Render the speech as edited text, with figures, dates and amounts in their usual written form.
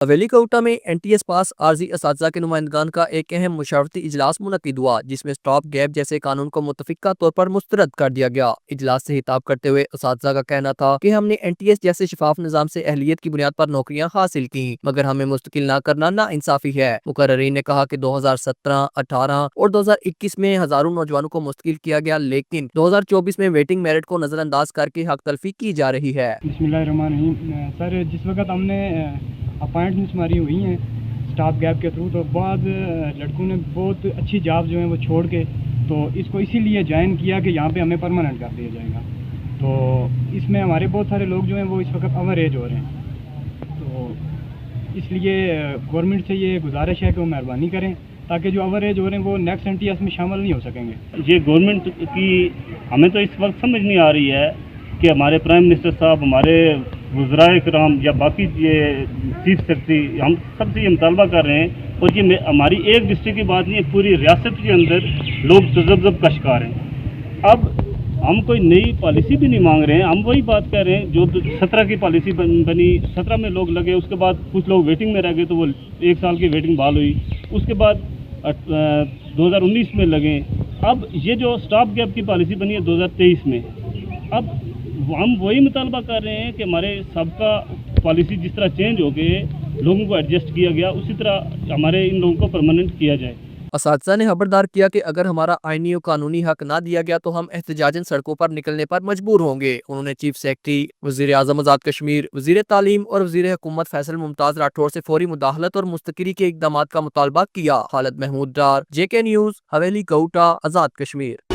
حویلی quota میں NTS پاس عارضی اساتذہ کے نمائندگان کا ایک اہم مشاورتی اجلاس منعقد ہوا، جس میں اسٹاپ گیپ جیسے قانون کو متفقہ طور پر مسترد کر دیا گیا۔ اجلاس سے خطاب کرتے ہوئے اساتذہ کا کہنا تھا کہ ہم نے NTS جیسے شفاف نظام سے اہلیت کی بنیاد پر نوکریاں حاصل کی، مگر ہمیں مستقل نہ کرنا ناانصافی ہے۔ مقررین نے کہا کہ 2017، 18 اور 2021 میں ہزاروں نوجوانوں کو مستقل کیا گیا، لیکن 2024 میں ویٹنگ میرٹ کو نظر انداز کر کے حق تلفی کی جا رہی ہے۔ بسم اللہ الرحمن الرحیم۔ سر، جس وقت ہم نے اپائنٹمنٹس ہماری ہوئی ہیں اسٹاف گیپ کے تھرو، تو بعض لڑکوں نے بہت اچھی جاب جو ہیں وہ چھوڑ کے تو اس کو اسی لیے جوائن کیا کہ یہاں پہ ہمیں پرماننٹ کر دیا جائے گا۔ تو اس میں ہمارے بہت سارے لوگ جو ہیں وہ اس وقت اوور ایج ہو رہے ہیں، تو اس لیے گورنمنٹ سے یہ گزارش ہے کہ وہ مہربانی کریں تاکہ جو اوور ایج ہو رہے ہیں وہ نیکسٹ NTS میں شامل نہیں ہو سکیں گے۔ یہ گورنمنٹ کی ہمیں تو اس وقت سمجھ نہیں آ رہی ہے کہ ہمارے پرائم منسٹر صاحب، ہمارے وزرائے کرام یا باقی یہ چیف سیکرٹری، ہم سب سے یہ مطالبہ کر رہے ہیں، اور یہ ہماری ایک ڈسٹرکٹ کی بات نہیں ہے، پوری ریاست کے اندر لوگ تذبذب کا شکار ہیں۔ اب ہم کوئی نئی پالیسی بھی نہیں مانگ رہے ہیں، ہم وہی بات کر رہے ہیں جو 17 کی پالیسی بنی، 17 میں لوگ لگے، اس کے بعد کچھ لوگ ویٹنگ میں رہ گئے تو وہ 1 سال کی ویٹنگ بحال ہوئی، اس کے بعد 2019 میں لگیں۔ اب یہ جو اسٹاپ گیپ کی پالیسی بنی ہے 2023 میں، اب ہم وہی مطالبہ کر رہے ہیں کہ ہمارے سابقہ پالیسی جس طرح چینج ہو کے لوگوں کو ایڈجسٹ کیا گیا، اسی طرح ہمارے ان لوگوں کو پرماننٹ کیا جائے۔ اساتذہ نے خبردار کیا کہ اگر ہمارا آئینی و قانونی حق نہ دیا گیا تو ہم احتجاجاً سڑکوں پر نکلنے پر مجبور ہوں گے۔ انہوں نے چیف سیکرٹری، وزیر اعظم آزاد کشمیر، وزیر تعلیم اور وزیر حکومت فیصل ممتاز راٹھوڑ سے فوری مداخلت اور مستقلی کے اقدامات کا مطالبہ کیا۔ خالد محمود ڈار، JK نیوز، حویلی کوٹا، آزاد کشمیر۔